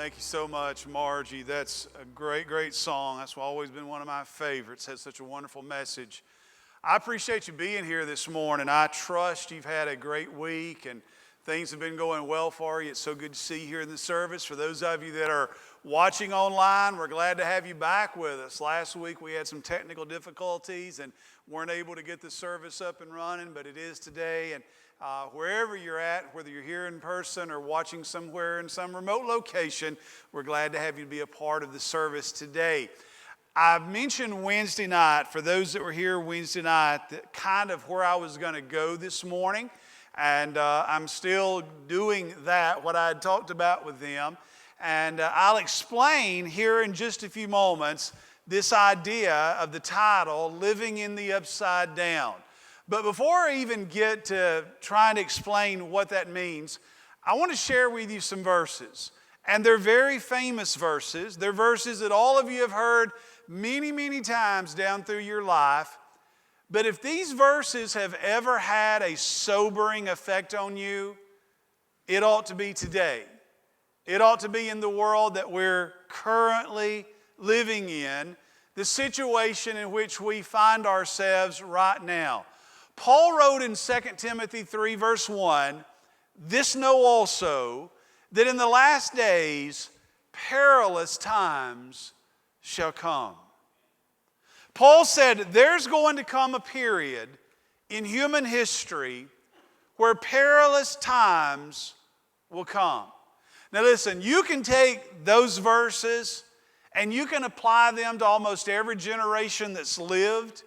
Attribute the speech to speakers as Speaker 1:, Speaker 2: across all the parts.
Speaker 1: Thank you so much, Margie. That's a great, great song. That's always been one of my favorites. Has such a wonderful message. I appreciate you being here this morning. I trust you've had a great week and things have been going well for you. It's so good to see you here in the service. For those of you that are watching online, we're glad to have you back with us. Last week we had some technical difficulties and weren't able to get the service up and running, but it is today. And wherever you're at, whether you're here in person or watching somewhere in some remote location, we're glad to have you be a part of the service today. I mentioned Wednesday night, for those that were here Wednesday night, kind of where I was going to go this morning. And I'm still doing that, what I had talked about with them. And I'll explain here in just a few moments this idea of the title, Living in the Upside Down. But before I even get to trying to explain what that means, I want to share with you some verses. And they're very famous verses. They're verses that all of you have heard many, many times down through your life. But if these verses have ever had a sobering effect on you, it ought to be today. It ought to be in the world that we're currently living in, the situation in which we find ourselves right now. Paul wrote in 2 Timothy 3 verse 1, "This know also, that in the last days perilous times shall come." Paul said there's going to come a period in human history where perilous times will come. Now listen, you can take those verses and you can apply them to almost every generation that's lived,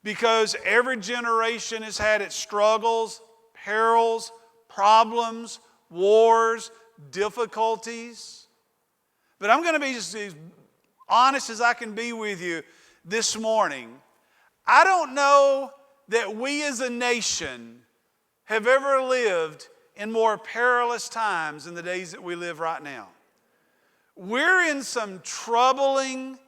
Speaker 1: because every generation has had its struggles, perils, problems, wars, difficulties. But I'm going to be just as honest as I can be with you this morning. I don't know that we as a nation have ever lived in more perilous times than the days that we live right now. We're in some troubling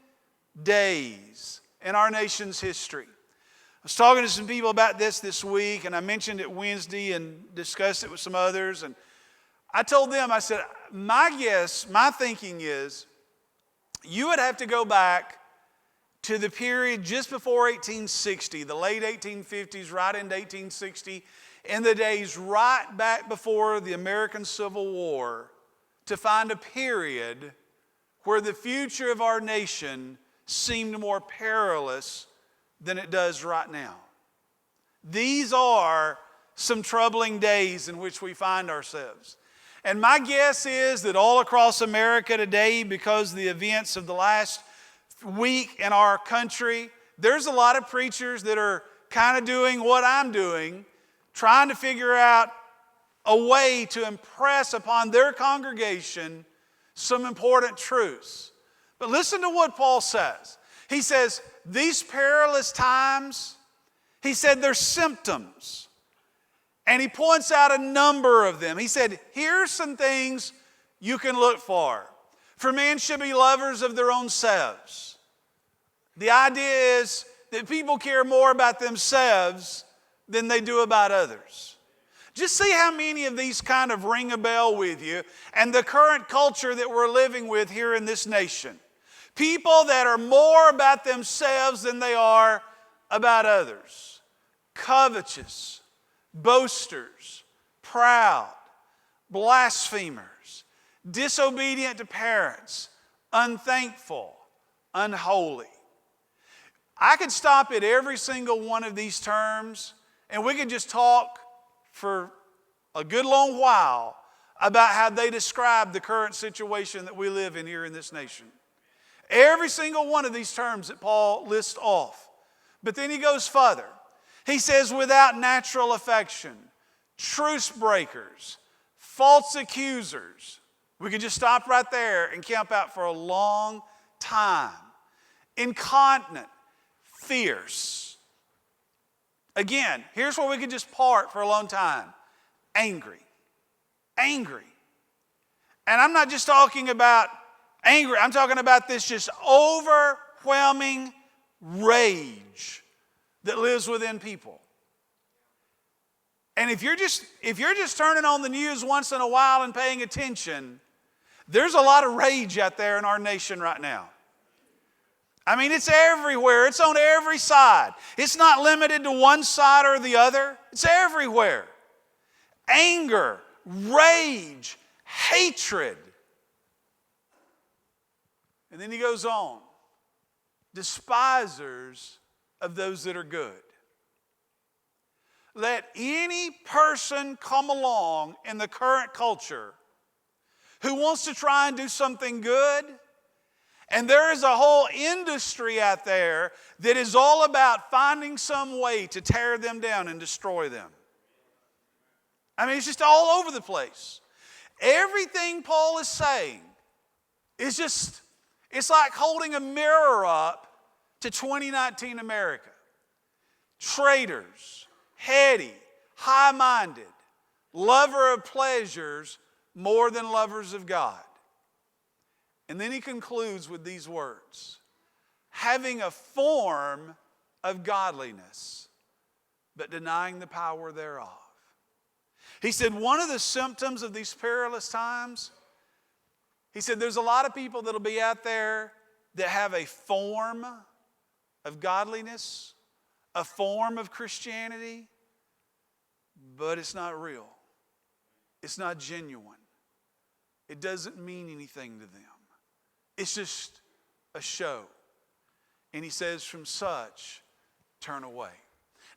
Speaker 1: days in our nation's history. I was talking to some people about this week, and I mentioned it Wednesday and discussed it with some others. And I told them, I said, my thinking is, you would have to go back to the period just before 1860, the late 1850s, right into 1860, in the days right back before the American Civil War, to find a period where the future of our nation seemed more perilous than it does right now. These are some troubling days in which we find ourselves. And my guess is that all across America today, because of the events of the last week in our country, there's a lot of preachers that are kind of doing what I'm doing, trying to figure out a way to impress upon their congregation some important truths. But listen to what Paul says. He says, these perilous times, he said, they're symptoms. And he points out a number of them. He said, here's some things you can look for. For men should be lovers of their own selves. The idea is that people care more about themselves than they do about others. Just see how many of these kind of ring a bell with you and the current culture that we're living with here in this nation. People that are more about themselves than they are about others. Covetous, boasters, proud, blasphemers, disobedient to parents, unthankful, unholy. I could stop at every single one of these terms and we could just talk for a good long while about how they describe the current situation that we live in here in this nation. Every single one of these terms that Paul lists off. But then he goes further. He says, without natural affection, truce breakers, false accusers. We could just stop right there and camp out for a long time. Incontinent, fierce. Again, here's where we could just part for a long time. Angry. Angry. And I'm not just talking about angry. I'm talking about this just overwhelming rage that lives within people. And if you're just turning on the news once in a while and paying attention, There's a lot of rage out there in our nation right now. I mean, it's everywhere. It's on every side. It's not limited to one side or the other. It's everywhere. Anger, rage, hatred. And then he goes on. Despisers of those that are good. Let any person come along in the current culture who wants to try and do something good, and there is a whole industry out there that is all about finding some way to tear them down and destroy them. I mean, it's just all over the place. Everything Paul is saying is just, it's like holding a mirror up to 2019 America. Traitors, heady, high-minded, lover of pleasures more than lovers of God. And then he concludes with these words: having a form of godliness, but denying the power thereof. He said one of the symptoms of these perilous times, he said there's a lot of people that'll be out there that have a form of godliness, a form of Christianity, but it's not real. It's not genuine. It doesn't mean anything to them. It's just a show. And he says, from such, turn away.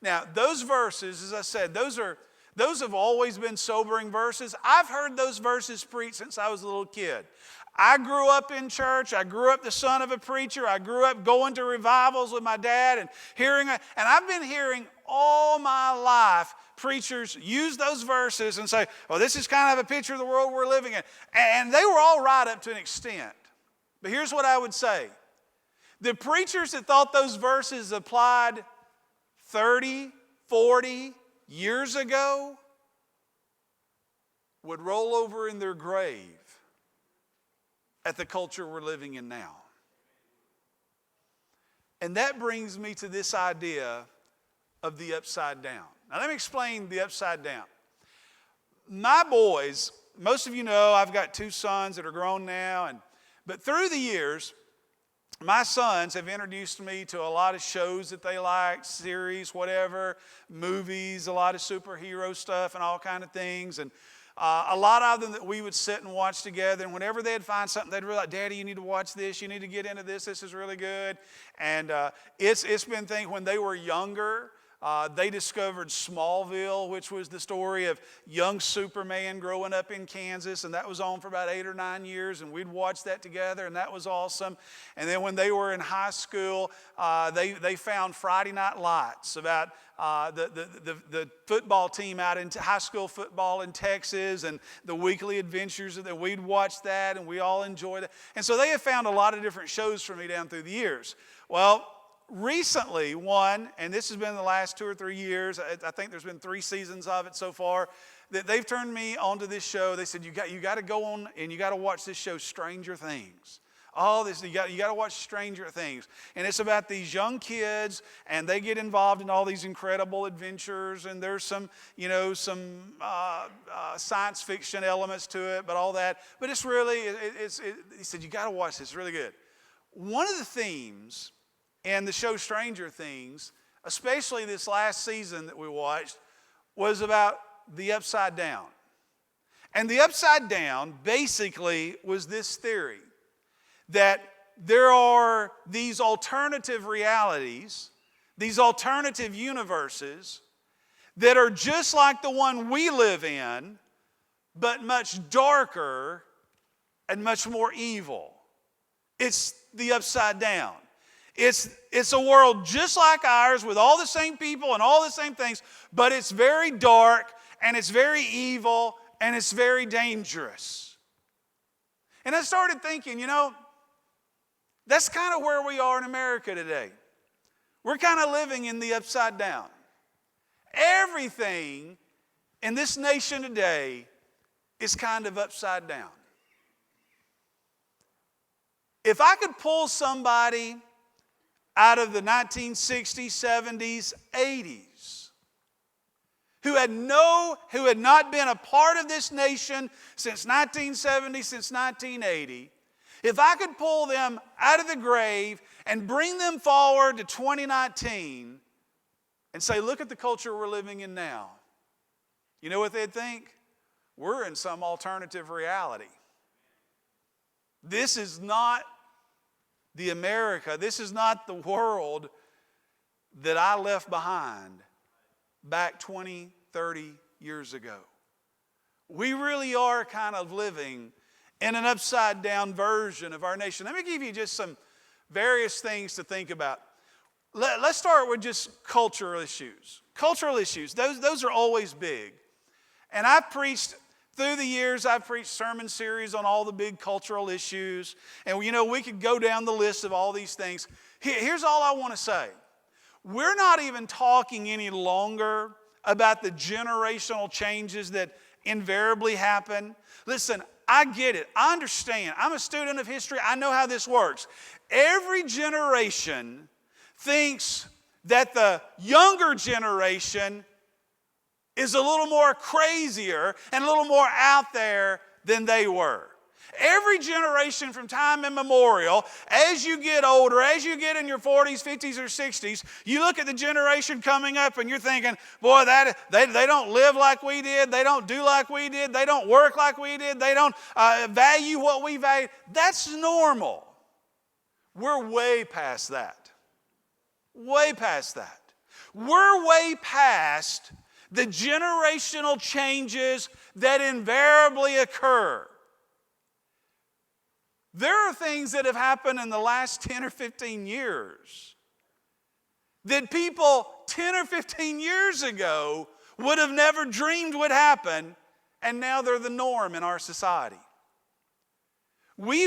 Speaker 1: Now, those verses, as I said, those have always been sobering verses. I've heard those verses preached since I was a little kid. I grew up in church. I grew up the son of a preacher. I grew up going to revivals with my dad and I've been hearing all my life preachers use those verses and say, well, this is kind of a picture of the world we're living in. And they were all right up to an extent. But here's what I would say. The preachers that thought those verses applied 30, 40 years ago would roll over in their grave at the culture we're living in now. And that brings me to this idea of the upside down. Now let me explain the upside down. My boys, most of you know I've got two sons that are grown now, but through the years, my sons have introduced me to a lot of shows that they like, series, whatever, movies, a lot of superhero stuff and all kind of things. And a lot of them that we would sit and watch together. And whenever they'd find something, they'd be like, Daddy, you need to watch this. You need to get into this. This is really good. And it's been things when they were younger. They discovered Smallville, which was the story of young Superman growing up in Kansas, and that was on for about 8 or 9 years, and we'd watch that together, and that was awesome. And then when they were in high school, they found Friday Night Lights about the football team out in high school football in Texas and the weekly adventures that we'd watch that, and we all enjoyed it. And so they have found a lot of different shows for me down through the years. Well, recently, and this has been the last 2 or 3 years, I think there's been 3 seasons of it so far, that they've turned me onto this show. They said, you got to go on and you got to watch this show, Stranger Things. All this, you got to watch Stranger Things. And it's about these young kids, and they get involved in all these incredible adventures, and there's some science fiction elements to it, but all that. But it's really, he said, you got to watch this, it's really good. One of the themes and the show Stranger Things, especially this last season that we watched, was about the upside down. And the upside down basically was this theory that there are these alternative realities, these alternative universes that are just like the one we live in, but much darker and much more evil. It's the upside down. It's a world just like ours with all the same people and all the same things, but it's very dark and it's very evil and it's very dangerous. And I started thinking, that's kind of where we are in America today. We're kind of living in the upside down. Everything in this nation today is kind of upside down. If I could pull somebody out of the 1960s, 70s, 80s, who had not been a part of this nation since 1970, since 1980, if I could pull them out of the grave and bring them forward to 2019 and say, look at the culture we're living in now, you know what they'd think? We're in some alternative reality. This is not the America, this is not the world that I left behind back 20, 30 years ago. We really are kind of living in an upside down version of our nation. Let me give you just some various things to think about. Let's start with just cultural issues. Cultural issues, those are always big. And I've preached, through the years, I've preached sermon series on all the big cultural issues. And you know, we could go down the list of all these things. Here's all I want to say. We're not even talking any longer about the generational changes that invariably happen. Listen, I get it. I understand. I'm a student of history. I know how this works. Every generation thinks that the younger generation is a little more crazier and a little more out there than they were. Every generation from time immemorial, as you get older, as you get in your 40s, 50s, or 60s, you look at the generation coming up and you're thinking, boy, they don't live like we did, they don't do like we did, they don't work like we did, they don't value what we value. That's normal. We're way past that. Way past that. We're way past the generational changes that invariably occur. There are things that have happened in the last 10 or 15 years that people 10 or 15 years ago would have never dreamed would happen, and now they're the norm in our society. We're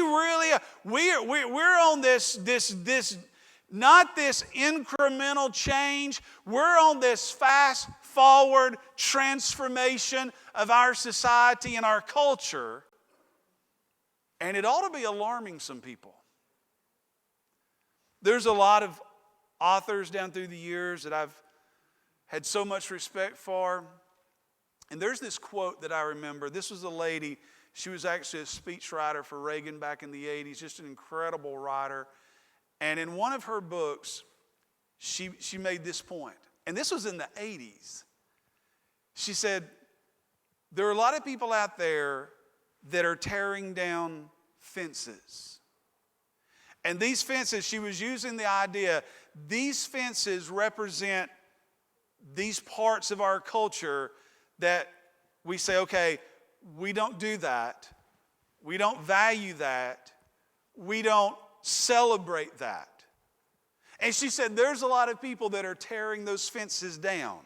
Speaker 1: on this not this incremental change, we're on this fast forward transformation of our society and our culture. And it ought to be alarming some people. There's a lot of authors down through the years that I've had so much respect for. And there's this quote that I remember. This was a lady, she was actually a speechwriter for Reagan back in the 80s, just an incredible writer. And in one of her books, she made this point. And this was in the 80s. She said, there are a lot of people out there that are tearing down fences. And these fences, she was using the idea, these fences represent these parts of our culture that we say, okay, we don't do that. We don't value that. We don't celebrate that. And she said, there's a lot of people that are tearing those fences down.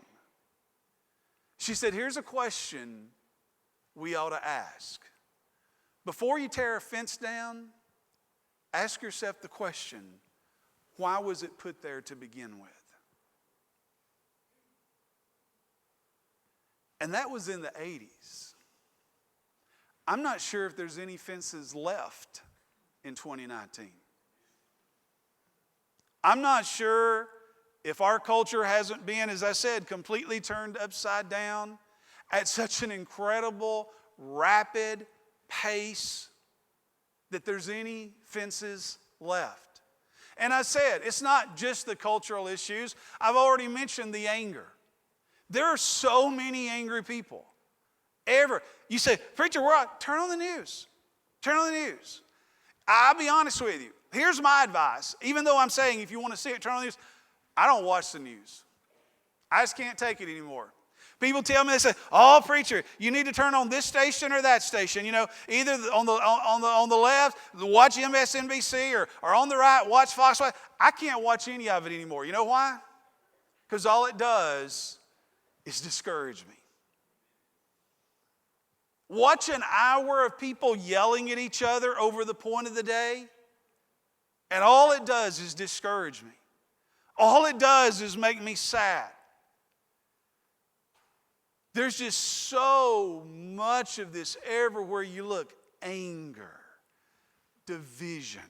Speaker 1: She said, here's a question we ought to ask. Before you tear a fence down, ask yourself the question, why was it put there to begin with? And that was in the 80s. I'm not sure if there's any fences left in 2019. I'm not sure if our culture hasn't been, as I said, completely turned upside down at such an incredible, rapid pace that there's any fences left. And I said, it's not just the cultural issues. I've already mentioned the anger. There are so many angry people. You say, preacher, turn on the news. Turn on the news. I'll be honest with you. Here's my advice. Even though I'm saying if you want to see it, turn on the news. I don't watch the news. I just can't take it anymore. People tell me, they say, oh, preacher, you need to turn on this station or that station. You know, either on the left, watch MSNBC, or on the right, watch Fox. I can't watch any of it anymore. You know why? Because all it does is discourage me. Watch an hour of people yelling at each other over the point of the day, and all it does is discourage me. All it does is make me sad. There's just so much of this everywhere you look. Anger, division.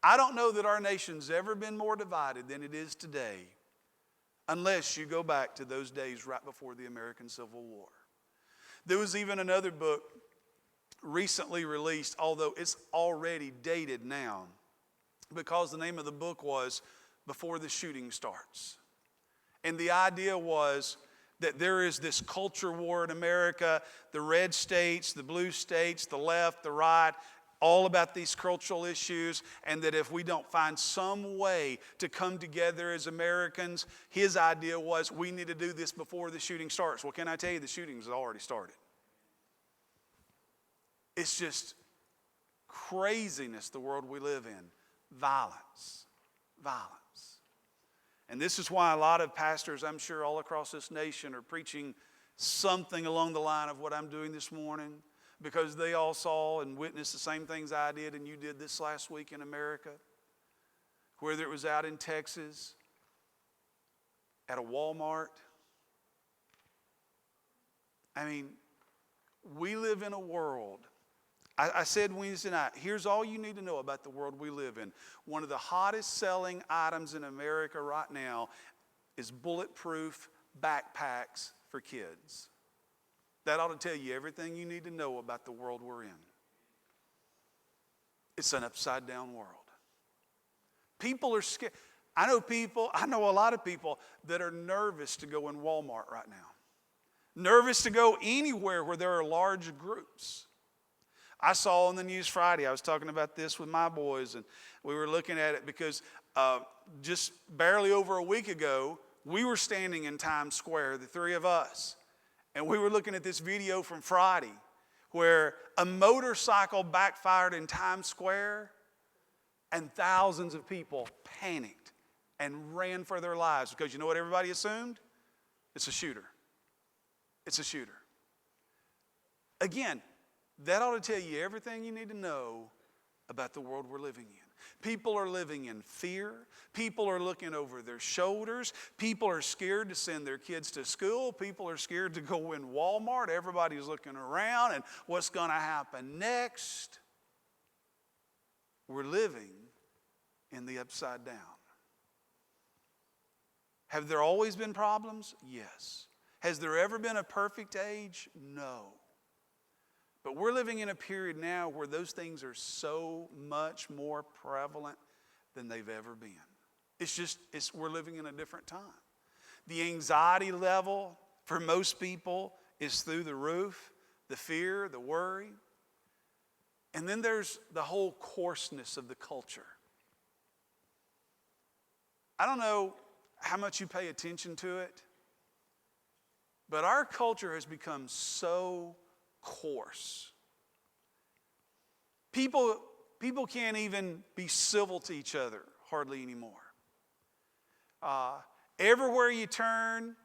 Speaker 1: I don't know that our nation's ever been more divided than it is today unless you go back to those days right before the American Civil War. There was even another book recently released, although it's already dated now, because the name of the book was Before the Shooting Starts. And the idea was that there is this culture war in America, the red states, the blue states, the left, the right, all about these cultural issues, and that if we don't find some way to come together as Americans, his idea was we need to do this before the shooting starts. Well, can I tell you, the shootings have already started. It's just craziness, the world we live in. Violence. Violence. And this is why a lot of pastors, I'm sure, all across this nation are preaching something along the line of what I'm doing this morning, because they all saw and witnessed the same things I did and you did this last week in America. Whether it was out in Texas, at a Walmart. I mean, we live in a world. I said Wednesday night, here's all you need to know about the world we live in. One of the hottest selling items in America right now is bulletproof backpacks for kids. That ought to tell you everything you need to know about the world we're in. It's an upside down world. People are scared. I know a lot of people that are nervous to go in Walmart right now. Nervous to go anywhere where there are large groups. I saw on the news Friday, I was talking about this with my boys, and we were looking at it because just barely over a week ago, we were standing in Times Square, the three of us, and we were looking at this video from Friday where a motorcycle backfired in Times Square and thousands of people panicked and ran for their lives because you know what everybody assumed? It's a shooter. It's a shooter. Again, that ought to tell you everything you need to know about the world we're living in. People are living in fear. People are looking over their shoulders. People are scared to send their kids to school. People are scared to go in Walmart. Everybody's looking around and what's going to happen next. We're living in the upside down. Have there always been problems? Yes. Has there ever been a perfect age? No. But we're living in a period now where those things are so much more prevalent than they've ever been. We're living in a different time. The anxiety level for most people is through the roof, the fear, the worry. And then there's the whole coarseness of the culture. I don't know how much you pay attention to it, but our culture has become so coarse. People can't even be civil to each other hardly anymore. Everywhere you turn,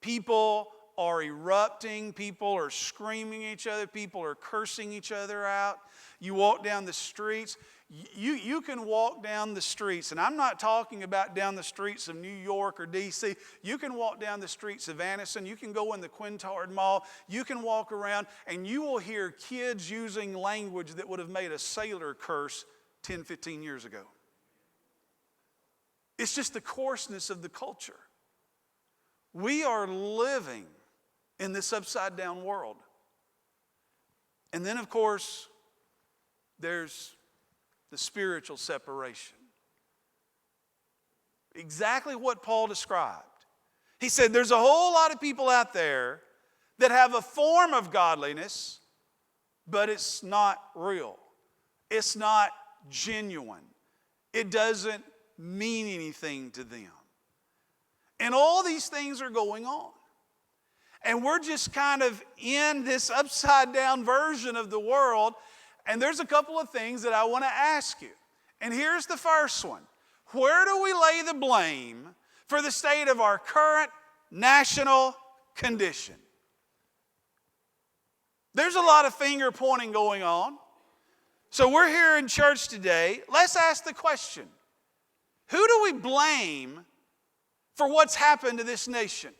Speaker 1: people are erupting, people are screaming at each other, people are cursing each other out. You walk down the streets, you can walk down the streets, and I'm not talking about down the streets of New York or D.C. You can walk down the streets of Anniston, you can go in the Quintard Mall, you can walk around, and you will hear kids using language that would have made a sailor curse 10, 15 years ago. It's just the coarseness of the culture. We are living in this upside down world. And then, of course, there's the spiritual separation. Exactly what Paul described. He said there's a whole lot of people out there that have a form of godliness, but it's not real. It's not genuine. It doesn't mean anything to them. And all these things are going on. And we're just kind of in this upside down version of the world. And there's a couple of things that I want to ask you. And here's the first one. Where do we lay the blame for the state of our current national condition? There's a lot of finger pointing going on. So we're here in church today. Let's ask the question, who do we blame for what's happened to this nation?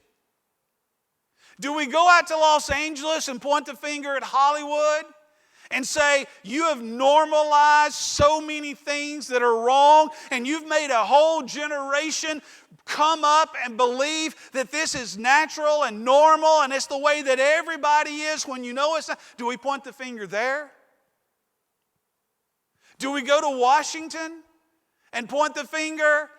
Speaker 1: Do we go out to Los Angeles and point the finger at Hollywood and say, you have normalized so many things that are wrong, and you've made a whole generation come up and believe that this is natural and normal and it's the way that everybody is when you know it's not? Do we point the finger there? Do we go to Washington and point the finger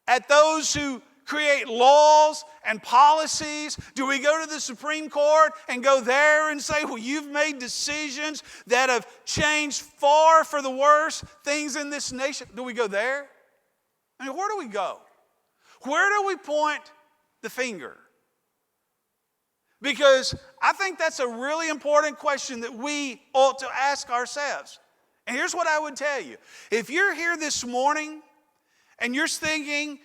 Speaker 1: at those who create laws and policies? Do we go to the Supreme Court and go there and say, well, you've made decisions that have changed far for the worse things in this nation? Do we go there? I mean, where do we go? Where do we point the finger? Because I think that's a really important question that we ought to ask ourselves. And here's what I would tell you. If you're here this morning and you're thinking,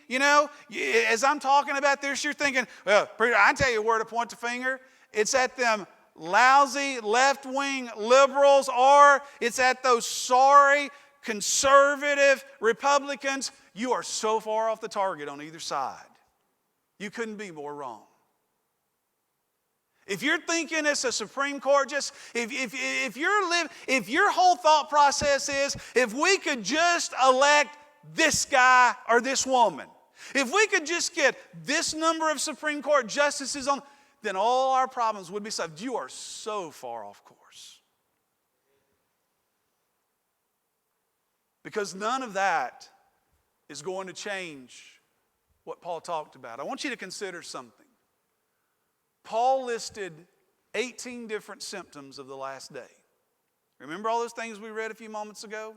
Speaker 1: as I'm talking about this, you're thinking, well, preacher, I tell you where to point the finger. It's at them lousy left-wing liberals, or it's at those sorry conservative Republicans. You are so far off the target on either side. You couldn't be more wrong. If you're thinking it's a Supreme Court, if your whole thought process is, if we could just elect this guy or this woman, if we could just get this number of Supreme Court justices on, then all our problems would be solved. You are so far off course. Because none of that is going to change what Paul talked about. I want you to consider something. Paul listed 18 different symptoms of the last day. Remember all those things we read a few moments ago?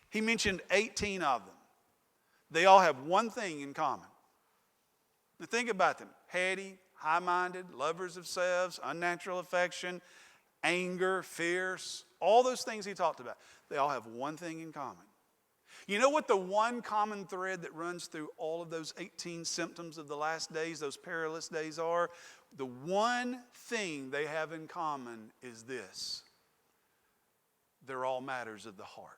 Speaker 1: He mentioned 18 of them. They all have one thing in common. Now think about them. Heady, high-minded, lovers of selves, unnatural affection, anger, fierce, all those things he talked about. They all have one thing in common. You know what the one common thread that runs through all of those 18 symptoms of the last days, those perilous days are? The one thing they have in common is this. They're all matters of the heart.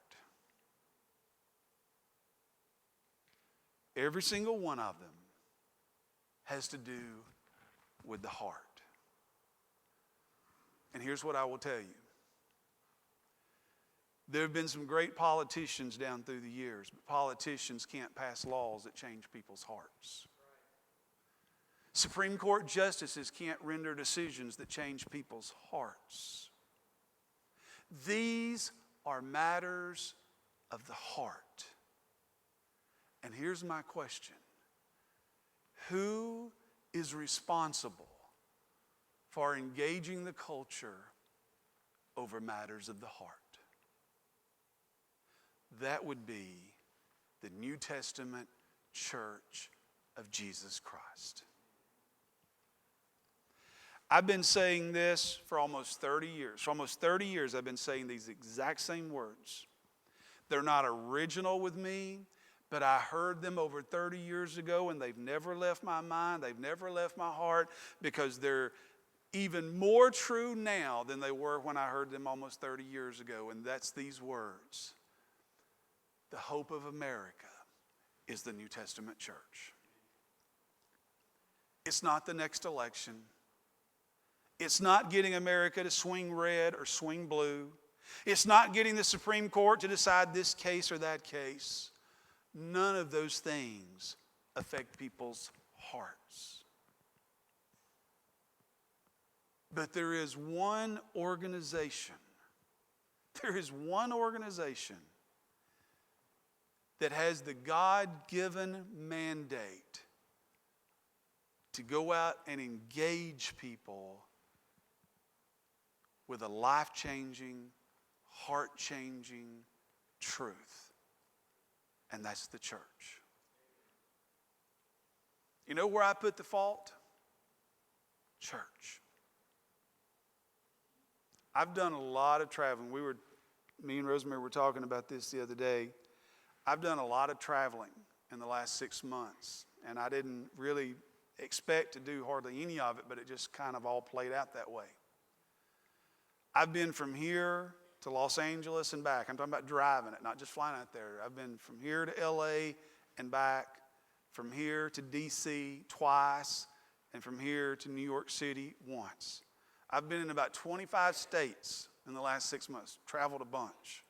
Speaker 1: Every single one of them has to do with the heart. And here's what I will tell you. There have been some great politicians down through the years, but politicians can't pass laws that change people's hearts. Supreme Court justices can't render decisions that change people's hearts. These are matters of the heart. And here's my question. Who is responsible for engaging the culture over matters of the heart? That would be the New Testament Church of Jesus Christ. I've been saying this for almost 30 years. For almost 30 years, I've been saying these exact same words. They're not original with me, but I heard them over 30 years ago, and they've never left my mind. They've never left my heart, because they're even more true now than they were when I heard them almost 30 years ago. And that's these words. The hope of America is the New Testament church. It's not the next election. It's not getting America to swing red or swing blue. It's not getting the Supreme Court to decide this case or that case. None of those things affect people's hearts. But there is one organization. There is one organization that has the God-given mandate to go out and engage people with a life-changing, heart-changing truth. And that's the church. You know where I put the fault? Church. I've done a lot of traveling. Me and Rosemary were talking about this the other day. I've done a lot of traveling in the last 6 months, and I didn't really expect to do hardly any of it, but it just kind of all played out that way. I've been from here to Los Angeles and back. I'm talking about driving it, not just flying out there. I've been from here to LA and back, from here to DC twice, and from here to New York City once. I've been in about 25 states in the last 6 months. Traveled a bunch.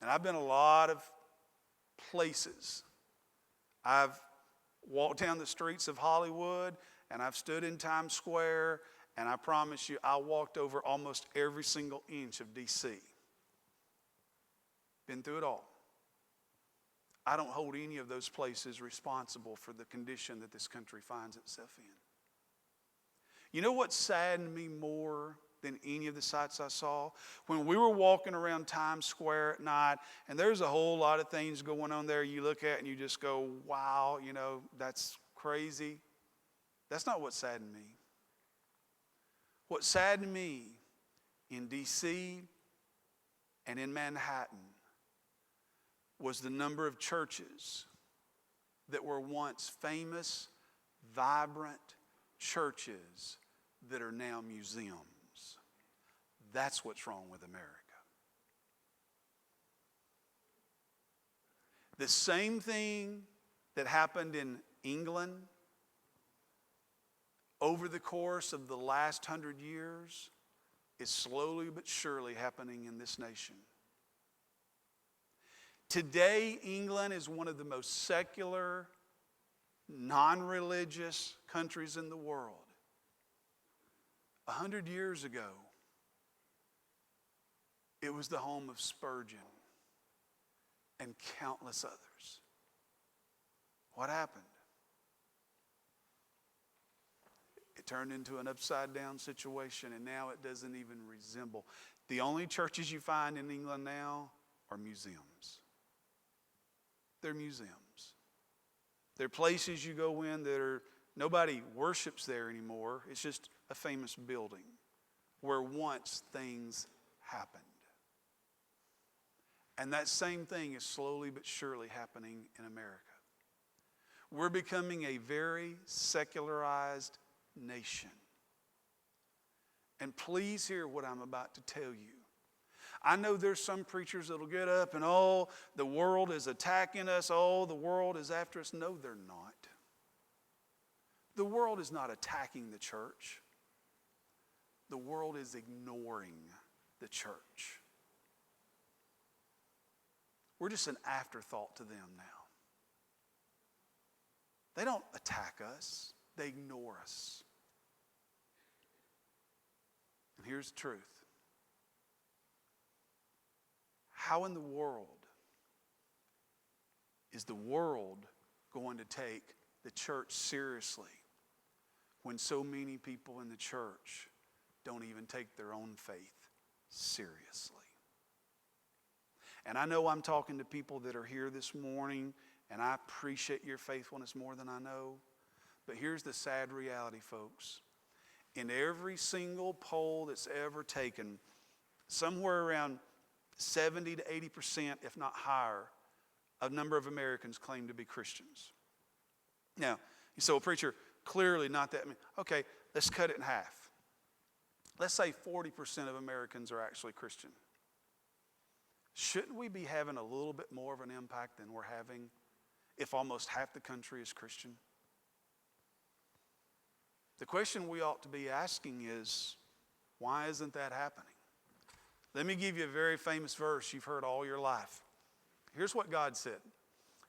Speaker 1: And I've been a lot of places. I've walked down the streets of Hollywood, and I've stood in Times Square, and I promise you, I walked over almost every single inch of D.C. Been through it all. I don't hold any of those places responsible for the condition that this country finds itself in. You know what saddened me more than any of the sights I saw? When we were walking around Times Square at night, and there's a whole lot of things going on there you look at and you just go, wow, that's crazy. That's not what saddened me. What saddened me in D.C. and in Manhattan was the number of churches that were once famous, vibrant churches that are now museums. That's what's wrong with America. The same thing that happened in England over the course of the last 100 years is slowly but surely happening in this nation. Today, England is one of the most secular, non-religious countries in the world. 100 years ago, it was the home of Spurgeon and countless others. What happened? It turned into an upside-down situation, and now it doesn't even resemble. The only churches you find in England now are museums. They're museums. They're places you go in that nobody worships there anymore. It's just a famous building where once things happened. And that same thing is slowly but surely happening in America. We're becoming a very secularized nation. And please hear what I'm about to tell you. I know there's some preachers that'll get up and, the world is attacking us. The world is after us. No, they're not. The world is not attacking the church. The world is ignoring the church. We're just an afterthought to them now. They don't attack us. They ignore us. And here's the truth. How in the world is the world going to take the church seriously when so many people in the church don't even take their own faith seriously? And I know I'm talking to people that are here this morning, and I appreciate your faithfulness more than I know. But here's the sad reality, folks. In every single poll that's ever taken, somewhere around 70 to 80%, if not higher, a number of Americans claim to be Christians. Now, you say, well, preacher, clearly not that. Okay, let's cut it in half. Let's say 40% of Americans are actually Christian. Shouldn't we be having a little bit more of an impact than we're having if almost half the country is Christian? The question we ought to be asking is, why isn't that happening? Let me give you a very famous verse you've heard all your life. Here's what God said.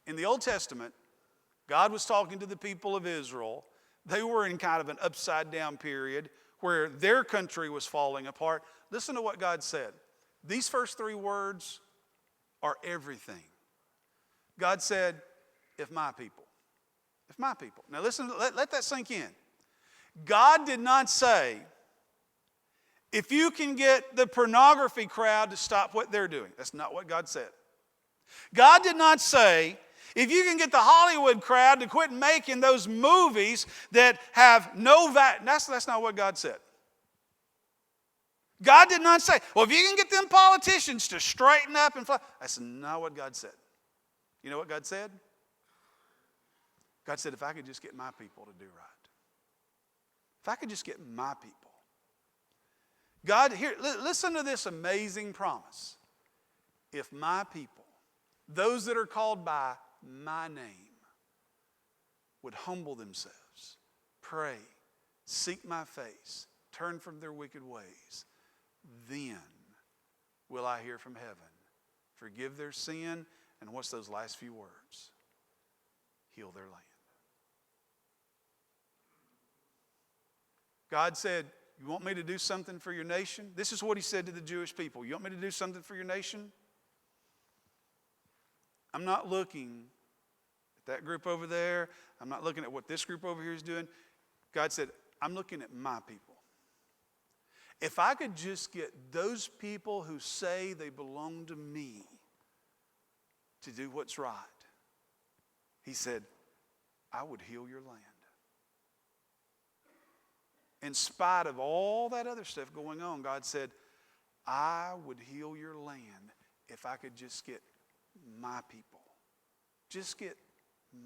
Speaker 1: In the Old Testament, God was talking to the people of Israel. They were in kind of an upside down period where their country was falling apart. Listen to what God said. These first three words are everything. God said, if my people. If my people. Now listen, let that sink in. God did not say, if you can get the pornography crowd to stop what they're doing. That's not what God said. God did not say, if you can get the Hollywood crowd to quit making those movies that have no value. That's not what God said. God did not say, well, if you can get them politicians to straighten up and fly. That's not what God said. You know what God said? God said, if I could just get my people to do right. If I could just get my people. God, here, listen to this amazing promise. If my people, those that are called by my name, would humble themselves, pray, seek my face, turn from their wicked ways, then will I hear from heaven, forgive their sin, and what's those last few words? Heal their land. God said, you want me to do something for your nation? This is what he said to the Jewish people. You want me to do something for your nation? I'm not looking at that group over there. I'm not looking at what this group over here is doing. God said, I'm looking at my people. If I could just get those people who say they belong to me to do what's right, he said, I would heal your land. In spite of all that other stuff going on, God said, I would heal your land if I could just get my people. Just get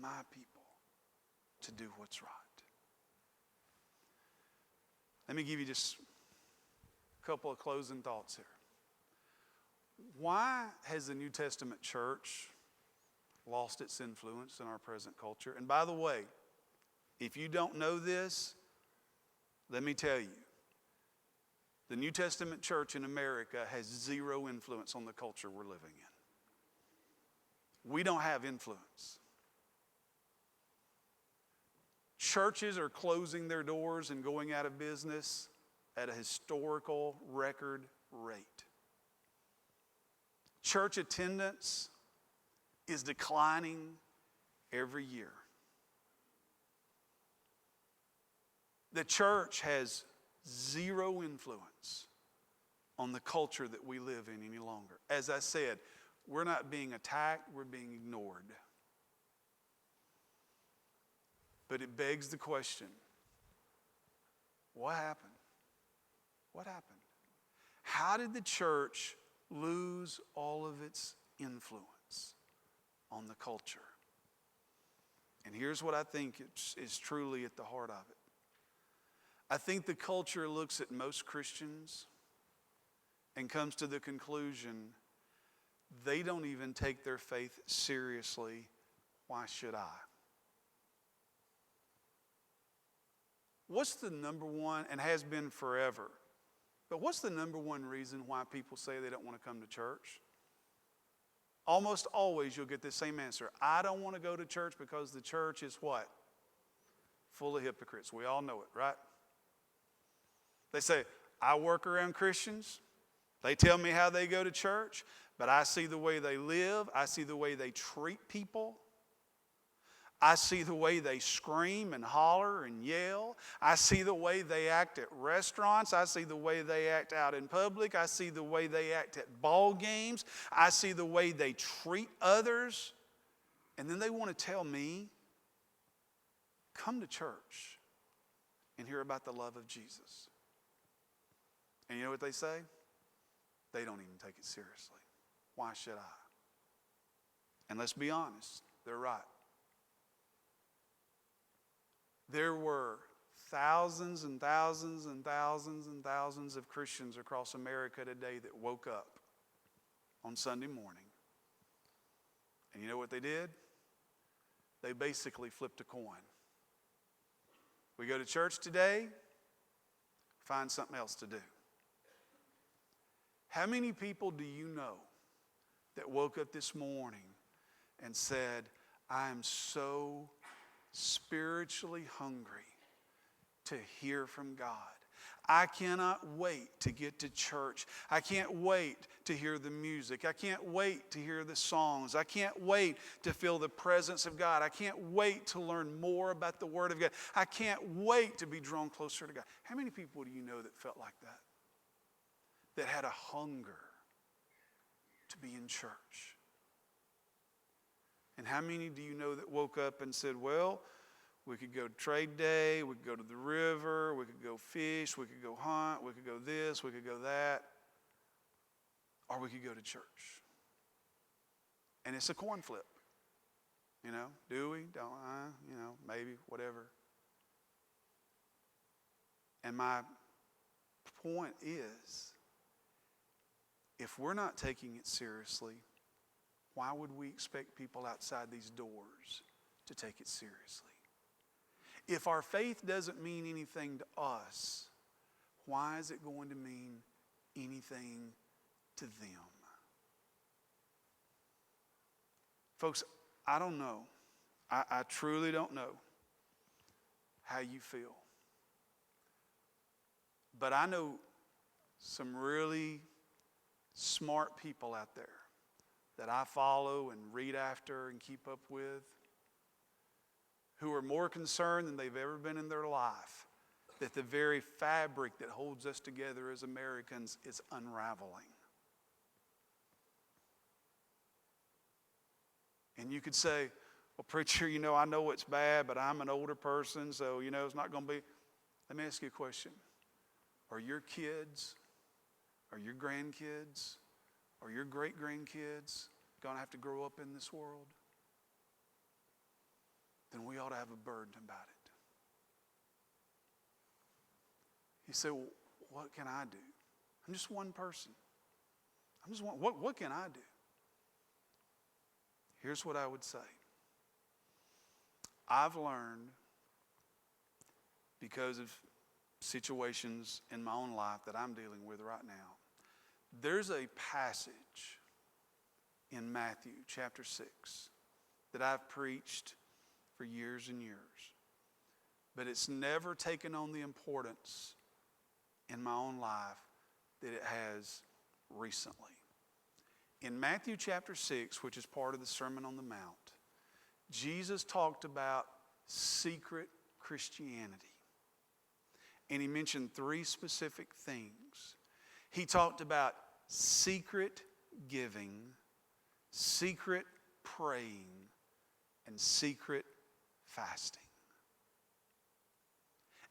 Speaker 1: my people to do what's right. Let me give you just a couple of closing thoughts here. Why has the New Testament church lost its influence in our present culture? And by the way, if you don't know this, let me tell you, the New Testament church in America has zero influence on the culture we're living in. We don't have influence. Churches are closing their doors and going out of business at a historical record rate. Church attendance is declining every year. The church has zero influence on the culture that we live in any longer. As I said, we're not being attacked, we're being ignored. But it begs the question, what happened? What happened? How did the church lose all of its influence on the culture? And here's what I think is truly at the heart of it. I think the culture looks at most Christians and comes to the conclusion they don't even take their faith seriously. Why should I? What's the number one, and has been forever, but what's the number one reason why people say they don't want to come to church? Almost always you'll get the same answer. I don't want to go to church because the church is what? Full of hypocrites. We all know it, right? They say, I work around Christians. They tell me how they go to church, but I see the way they live. I see the way they treat people. I see the way they scream and holler and yell. I see the way they act at restaurants. I see the way they act out in public. I see the way they act at ball games. I see the way they treat others. And then they want to tell me, come to church and hear about the love of Jesus. And you know what they say? They don't even take it seriously. Why should I? And let's be honest, they're right. There were thousands and thousands and thousands and thousands of Christians across America today that woke up on Sunday morning. And you know what they did? They basically flipped a coin. We go to church today, find something else to do. How many people do you know that woke up this morning and said, I am so spiritually hungry to hear from God. I cannot wait to get to church. I can't wait to hear the music. I can't wait to hear the songs. I can't wait to feel the presence of God. I can't wait to learn more about the Word of God. I can't wait to be drawn closer to God. How many people do you know that felt like that? That had a hunger to be in church? And how many do you know that woke up and said, well, we could go to trade day, we could go to the river, we could go fish, we could go hunt, we could go this, we could go that, or we could go to church. And it's a coin flip. You know, do we? Don't I? You know, maybe, whatever. And my point is, if we're not taking it seriously, why would we expect people outside these doors to take it seriously? If our faith doesn't mean anything to us, why is it going to mean anything to them. Folks, I don't know. I truly don't know how you feel. But I know some really smart people out there that I follow and read after and keep up with who are more concerned than they've ever been in their life that the very fabric that holds us together as Americans is unraveling. And you could say, well, preacher, I know it's bad, but I'm an older person, so, it's not going to be. Let me ask you a question. Are your kids, or your grandkids, or your great-grandkids going to have to grow up in this world? Then we ought to have a burden about it. You say, well, what can I do? I'm just one person. I'm just one. What can I do? Here's what I would say. I've learned, because of situations in my own life that I'm dealing with right now, there's a passage in Matthew chapter 6 that I've preached for years and years, but it's never taken on the importance in my own life that it has recently. In Matthew chapter 6, which is part of the Sermon on the Mount, Jesus talked about secret Christianity. And he mentioned 3 specific things. He talked about secret giving, secret praying, and secret fasting.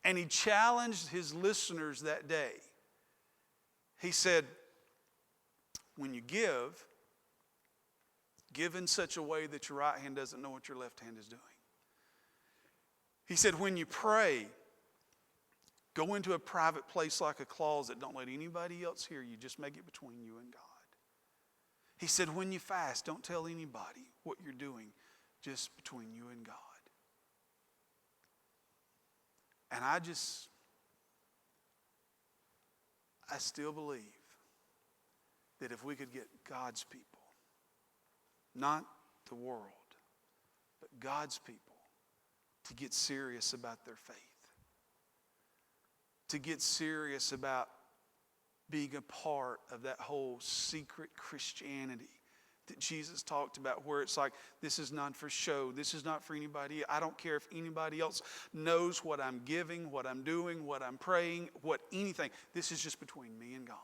Speaker 1: And he challenged his listeners that day. He said, when you give in such a way that your right hand doesn't know what your left hand is doing. He said, when you pray, go into a private place like a closet. Don't let anybody else hear you. Just make it between you and God. He said, when you fast, don't tell anybody what you're doing. Just between you and God. And I still believe that if we could get God's people, not the world, but God's people, to get serious about their faith, to get serious about being a part of that whole secret Christianity that Jesus talked about, where it's like, this is not for show, this is not for anybody. I don't care if anybody else knows what I'm giving, what I'm doing, what I'm praying, what anything. This is just between me and God.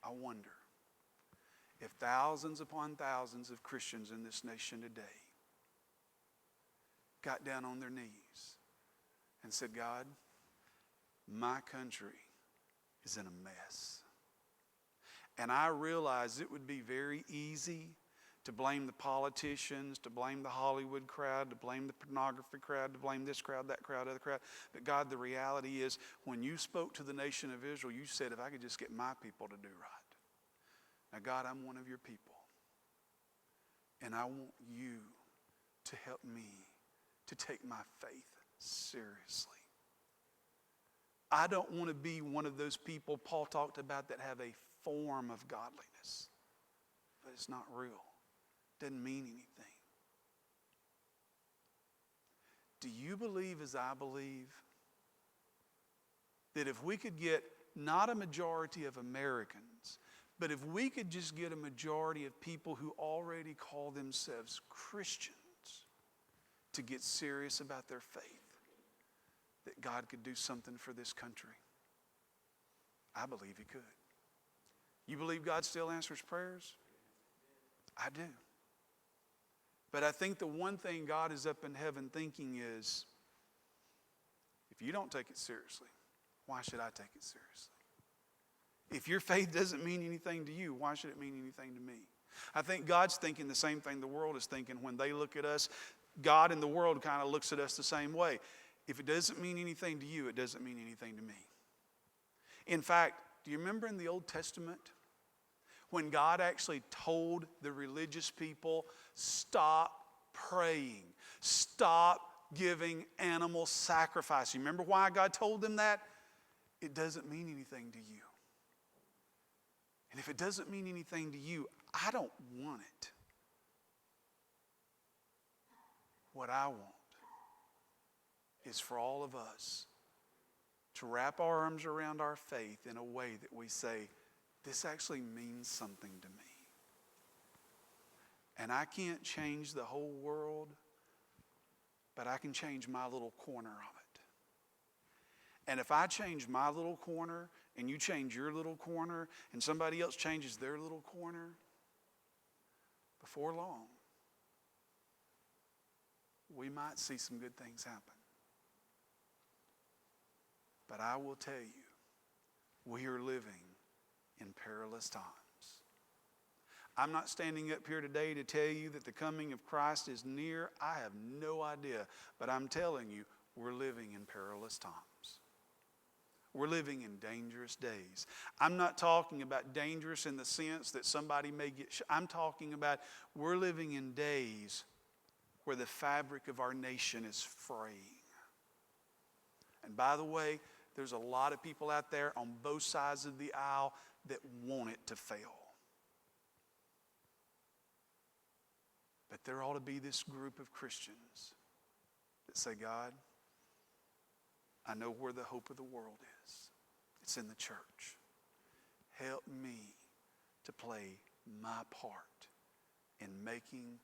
Speaker 1: I wonder if thousands upon thousands of Christians in this nation today got down on their knees and said, God, my country is in a mess. And I realize it would be very easy to blame the politicians, to blame the Hollywood crowd, to blame the pornography crowd, to blame this crowd, that crowd, other crowd. But God, the reality is, when you spoke to the nation of Israel, you said, if I could just get my people to do right. Now, God, I'm one of your people. And I want you to help me to take my faith seriously. I don't want to be one of those people Paul talked about that have a form of godliness, but it's not real. Doesn't mean anything. Do you believe, as I believe, that if we could get not a majority of Americans, but if we could just get a majority of people who already call themselves Christians to get serious about their faith, that God could do something for this country? I believe He could. You believe God still answers prayers? I do. But I think the one thing God is up in heaven thinking is, if you don't take it seriously, why should I take it seriously? If your faith doesn't mean anything to you, why should it mean anything to me? I think God's thinking the same thing the world is thinking when they look at us. God and the world kind of looks at us the same way. If it doesn't mean anything to you, it doesn't mean anything to me. In fact, do you remember in the Old Testament when God actually told the religious people, stop praying, stop giving animal sacrifice? You remember why God told them that? It doesn't mean anything to you. And if it doesn't mean anything to you, I don't want it. What I want is for all of us to wrap our arms around our faith in a way that we say, this actually means something to me. And I can't change the whole world, but I can change my little corner of it. And if I change my little corner and you change your little corner and somebody else changes their little corner, before long, we might see some good things happen. But I will tell you, we are living in perilous times. I'm not standing up here today to tell you that the coming of Christ is near. I have no idea. But I'm telling you, we're living in perilous times. We're living in dangerous days. I'm not talking about dangerous in the sense that somebody may get I'm talking about we're living in days where the fabric of our nation is fraying. And by the way, there's a lot of people out there on both sides of the aisle that want it to fail. But there ought to be this group of Christians that say, God, I know where the hope of the world is. It's in the church. Help me to play my part in making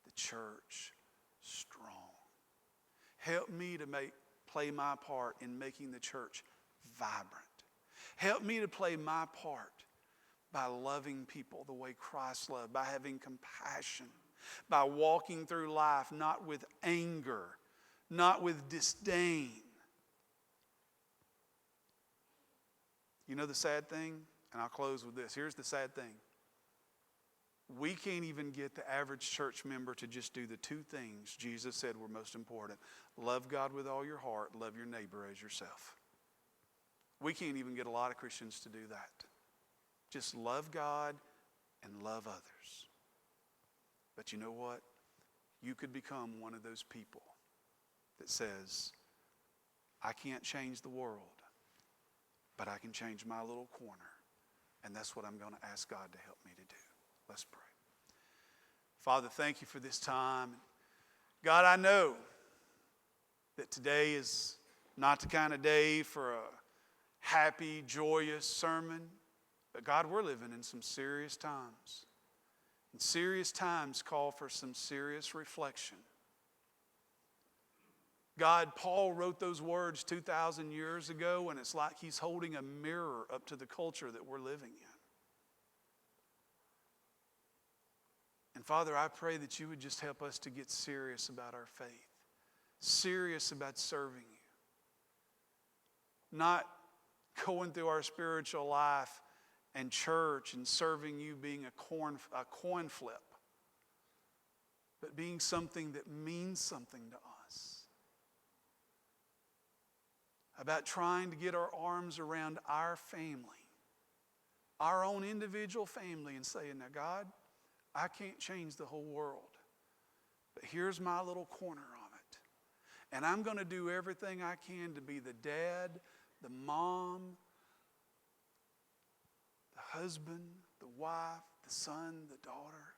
Speaker 1: the church strong. Help me to play my part in making the church vibrant. Help me to play my part by loving people the way Christ loved, by having compassion, by walking through life not with anger, not with disdain. You know the sad thing? And I'll close with this. Here's the sad thing. We can't even get the average church member to just do the two things Jesus said were most important. Love God with all your heart, love your neighbor as yourself. We can't even get a lot of Christians to do that. Just love God and love others. But you know what? You could become one of those people that says, I can't change the world, but I can change my little corner. And that's what I'm going to ask God to help me to do. Let's pray. Father, thank you for this time. God, I know that today is not the kind of day for a happy, joyous sermon. But God, we're living in some serious times. And serious times call for some serious reflection. God, Paul wrote those words 2,000 years ago, and it's like he's holding a mirror up to the culture that we're living in. And Father, I pray that you would just help us to get serious about our faith, serious about serving you, not going through our spiritual life and church and serving you being a coin flip, but being something that means something to us. About trying to get our arms around our family, our own individual family, and saying, now God, I can't change the whole world, but here's my little corner of it. And I'm going to do everything I can to be the dad, the mom, the husband, the wife, the son, the daughter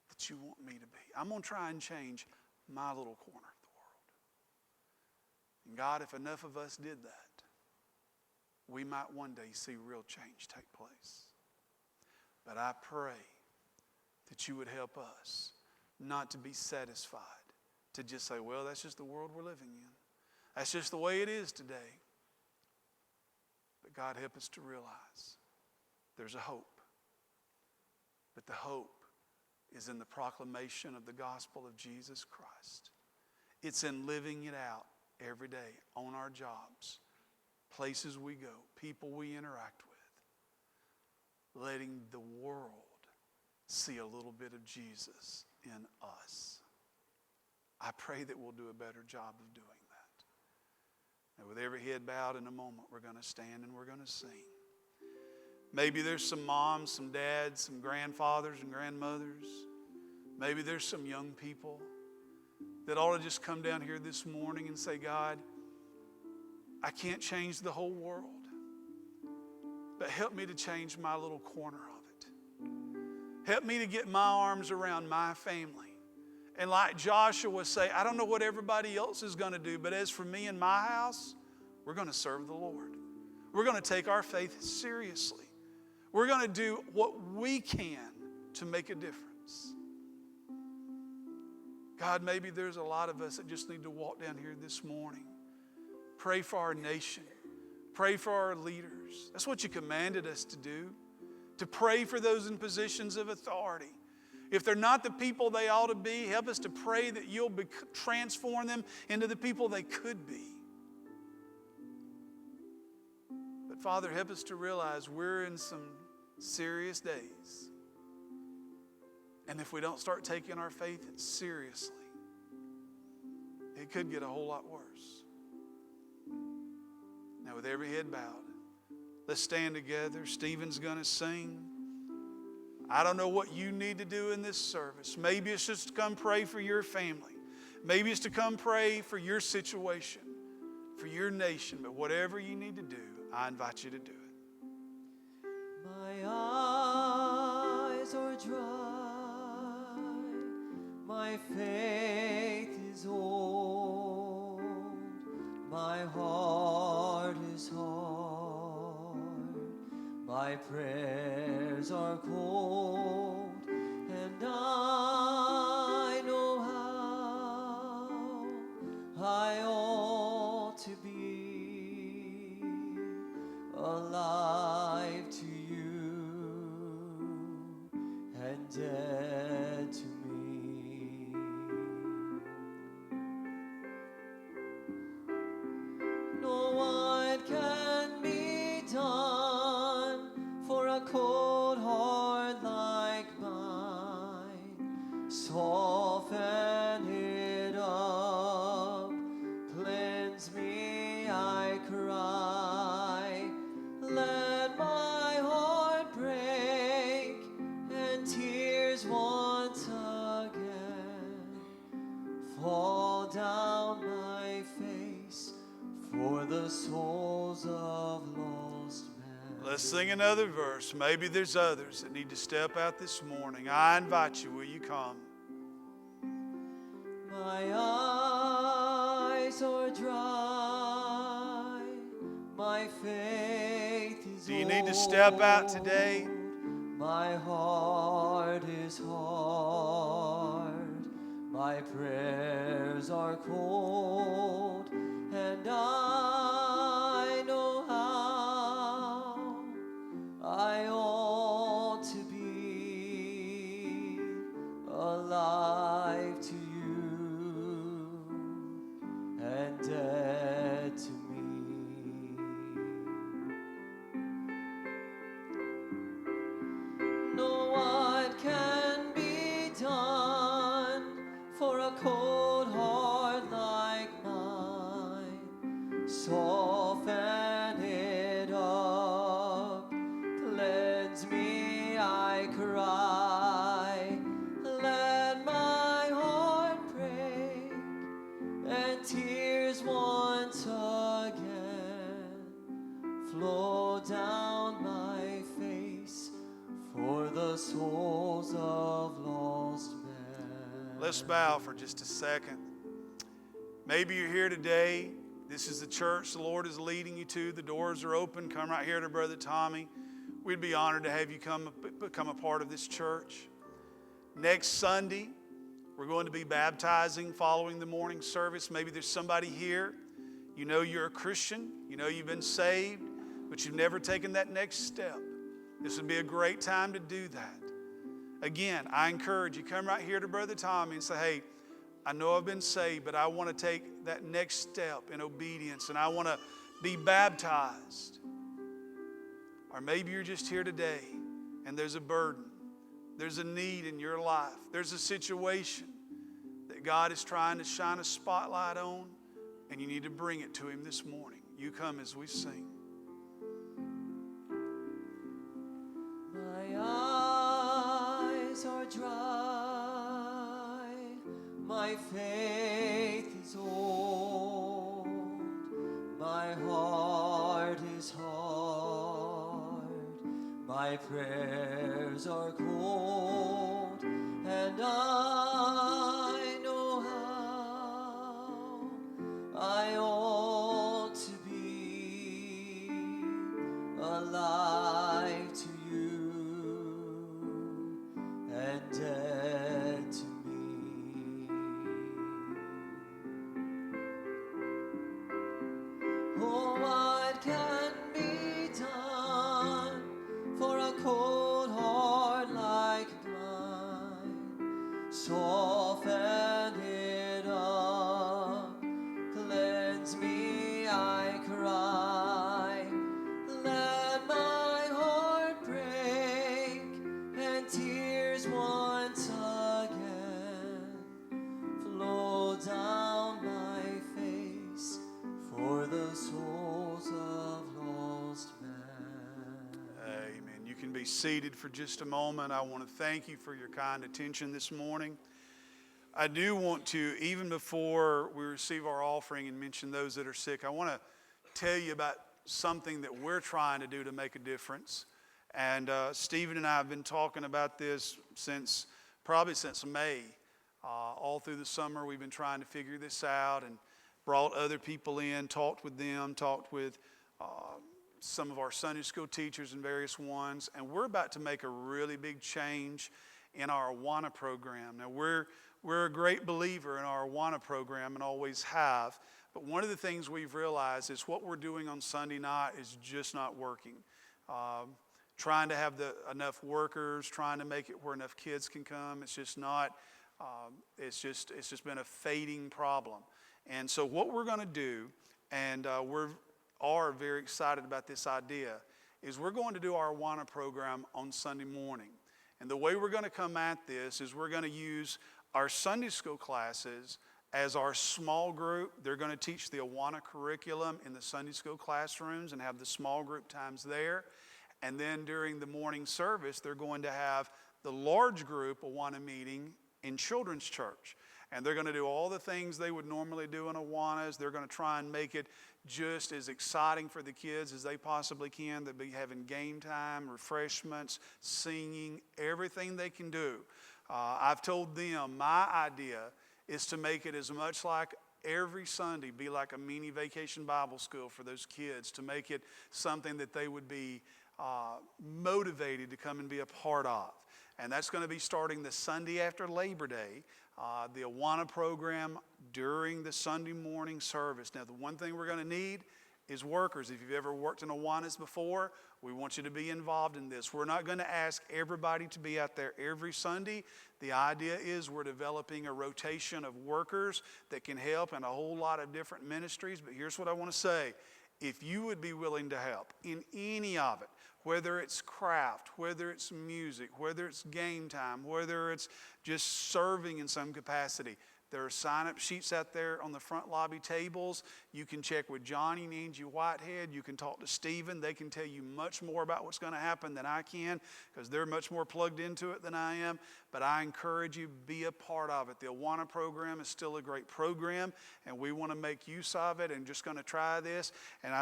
Speaker 1: that you want me to be. I'm going to try and change my little corner of the world. And God, if enough of us did that, we might one day see real change take place. But I pray that you would help us not to be satisfied, to just say, well, that's just the world we're living in. That's just the way it is today. But God, help us to realize there's a hope. But the hope is in the proclamation of the gospel of Jesus Christ. It's in living it out every day on our jobs, places we go, people we interact with, letting the world see a little bit of Jesus in us. I pray that we'll do a better job of doing that. And with every head bowed, in a moment, we're going to stand and we're going to sing. Maybe there's some moms, some dads, some grandfathers and grandmothers. Maybe there's some young people that ought to just come down here this morning and say, God, I can't change the whole world, but help me to change my little corner of it. Help me to get my arms around my family. And like Joshua say, I don't know what everybody else is going to do, but as for me and my house, we're going to serve the Lord. We're going to take our faith seriously. We're going to do what we can to make a difference. God, maybe there's a lot of us that just need to walk down here this morning. Pray for our nation. Pray for our leaders. That's what you commanded us to do. To pray for those in positions of authority. If they're not the people they ought to be, help us to pray that you'll transform them into the people they could be. But Father, help us to realize we're in some serious days. And if we don't start taking our faith seriously, it could get a whole lot worse. Now, with every head bowed, let's stand together. Stephen's going to sing. I don't know what you need to do in this service. Maybe it's just to come pray for your family. Maybe it's to come pray for your situation, for your nation. But whatever you need to do, I invite you to do it.
Speaker 2: My eyes are dry, my faith is old, my heart is hard, my prayers are cold, and I know how I ought to be alive to you and dead to me. No one can be done for a cold heart like mine. Soften it up, cleanse me, I cry. Let my heart break and tears once again fall down my face for the souls of lost men.
Speaker 1: Let's sing another verse. Maybe there's others that need to step out this morning. I invite you, will you come?
Speaker 2: My eyes are dry, my faith is
Speaker 1: Do you need to step out today?
Speaker 2: old. My heart is hard, my prayers are cold, and I know how I ought to be alive to you and dead to me. No one can be done for a cold heart like mine. Soften it up, cleanse me, I cry. Let my heart break and tears once again flow down my face for the souls of lost men.
Speaker 1: Let's bow for just a second. Maybe you're here today. This is the church the Lord is leading you to. The doors are open. Come right here to Brother Tommy. We'd be honored to have you become a part of this church. Next Sunday, we're going to be baptizing following the morning service. Maybe there's somebody here. You know you're a Christian. You know you've been saved, but you've never taken that next step. This would be a great time to do that. Again, I encourage you, come right here to Brother Tommy and say, hey, I know I've been saved, but I want to take that next step in obedience, and I want to be baptized. Or maybe you're just here today, and there's a burden. There's a need in your life. There's a situation that God is trying to shine a spotlight on, and you need to bring it to Him this morning. You come as we sing.
Speaker 2: My eyes are dry, my faith is old, my heart is hard, my my prayers are cold, and I know how I ought to be alive to you and dead to me. Oh, what can be done for a cold heart like mine? Soften it up, cleanse me, I cry. Let my heart break and tears once again flow down my face for the souls of lost men.
Speaker 1: Amen. You can be seated for just a moment. I want to thank you for your kind attention this morning. I do want to, even before we receive our offering and mention those that are sick, I want to tell you about something that we're trying to do to make a difference. And Stephen and I have been talking about this probably since May. All through the summer, we've been trying to figure this out and brought other people in, talked with them, talked with some of our Sunday school teachers and various ones. And we're about to make a really big change in our Awana program. Now, we're a great believer in our Awana program and always have. But one of the things we've realized is what we're doing on Sunday night is just not working. Trying to have enough workers, trying to make it where enough kids can come, it's just not. It's just been a fading problem. And so what we're going to do, and are very excited about this idea, is we're going to do our Awana program on Sunday morning. And the way we're going to come at this is we're going to use our Sunday school classes as our small group. They're going to teach the Awana curriculum in the Sunday school classrooms and have the small group times there. And then during the morning service, they're going to have the large group Awana meeting in Children's Church. And they're going to do all the things they would normally do in Awanas. They're going to try and make it just as exciting for the kids as they possibly can. They'll be having game time, refreshments, singing, everything they can do. I've told them my idea is to make it as much like every Sunday be like a mini vacation Bible school for those kids, to make it something that they would be motivated to come and be a part of. And that's going to be starting the Sunday after Labor Day, the Awana program during the Sunday morning service. Now, the one thing we're going to need is workers. If you've ever worked in Awanas before, we want you to be involved in this. We're not going to ask everybody to be out there every Sunday. The idea is we're developing a rotation of workers that can help in a whole lot of different ministries. But here's what I want to say. If you would be willing to help in any of it, whether it's craft, whether it's music, whether it's game time, whether it's just serving in some capacity, there are sign-up sheets out there on the front lobby tables. You can check with Johnny and Angie Whitehead. You can talk to Stephen. They can tell you much more about what's going to happen than I can, because they're much more plugged into it than I am. But I encourage you, be a part of it. The Awana program is still a great program, and we want to make use of it, and just going to try this. And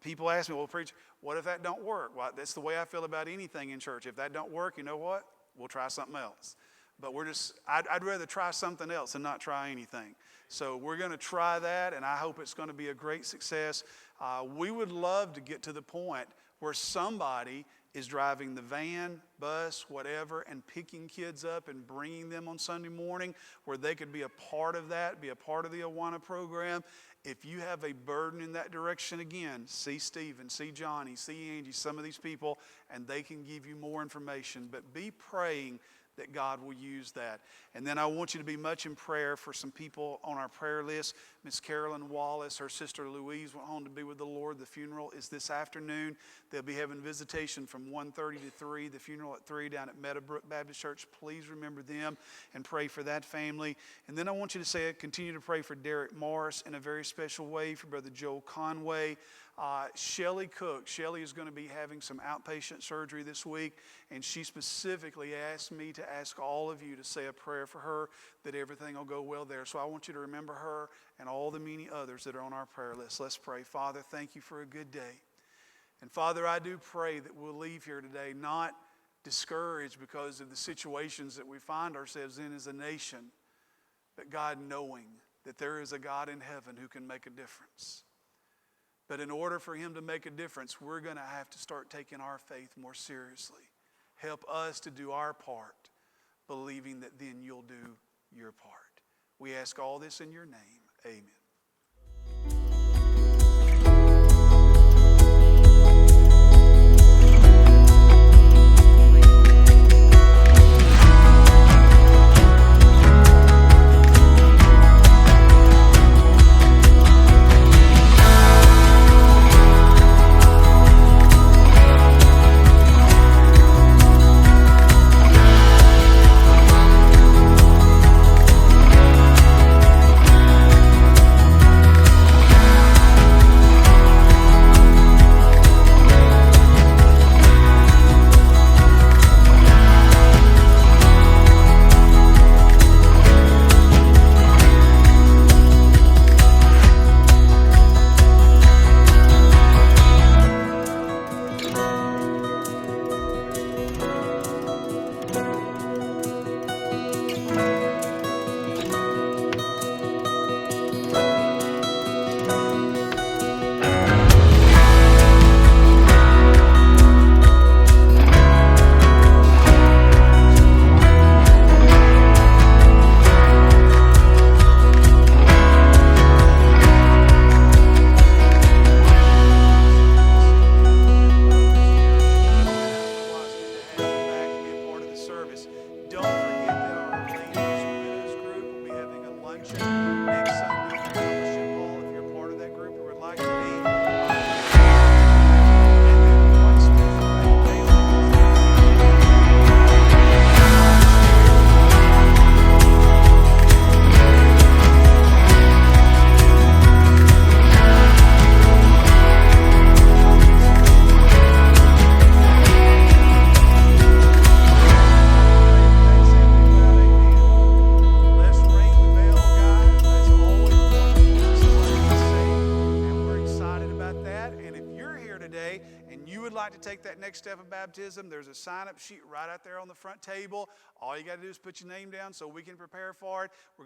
Speaker 1: people ask me, well, preacher, what if that don't work? Well, that's the way I feel about anything in church. If that don't work, you know what? We'll try something else. But I'd rather try something else than not try anything. So we're going to try that, and I hope it's going to be a great success. We would love to get to the point where somebody is driving the van, bus, whatever, and picking kids up and bringing them on Sunday morning, where they could be a part of that, be a part of the Awana program. If you have a burden in that direction, again, see Stephen, see Johnny, see Angie, some of these people, and they can give you more information. But be praying that God will use that. And then I want you to be much in prayer for some people on our prayer list. Miss Carolyn Wallace, her sister Louise went home to be with the Lord. The funeral is this afternoon. They'll be having visitation from 1:30 to 3. The funeral at 3 down at Meadowbrook Baptist Church. Please remember them and pray for that family. And then I want you to continue to pray for Derek Morris in a very special way, for Brother Joel Conway. Shelly Cook. Shelly is going to be having some outpatient surgery this week, and she specifically asked me to ask all of you to say a prayer for her, that everything will go well there. So I want you to remember her and all the many others that are on our prayer list. Let's pray. Father, thank you for a good day. And Father, I do pray that we'll leave here today not discouraged because of the situations that we find ourselves in as a nation, but God, knowing that there is a God in heaven who can make a difference. But in order for him to make a difference, we're going to have to start taking our faith more seriously. Help us to do our part, believing that then you'll do your part. We ask all this in your name. Amen. Step of baptism, there's a sign-up sheet right out there on the front table. All you got to do is put your name down so we can prepare for it. We're going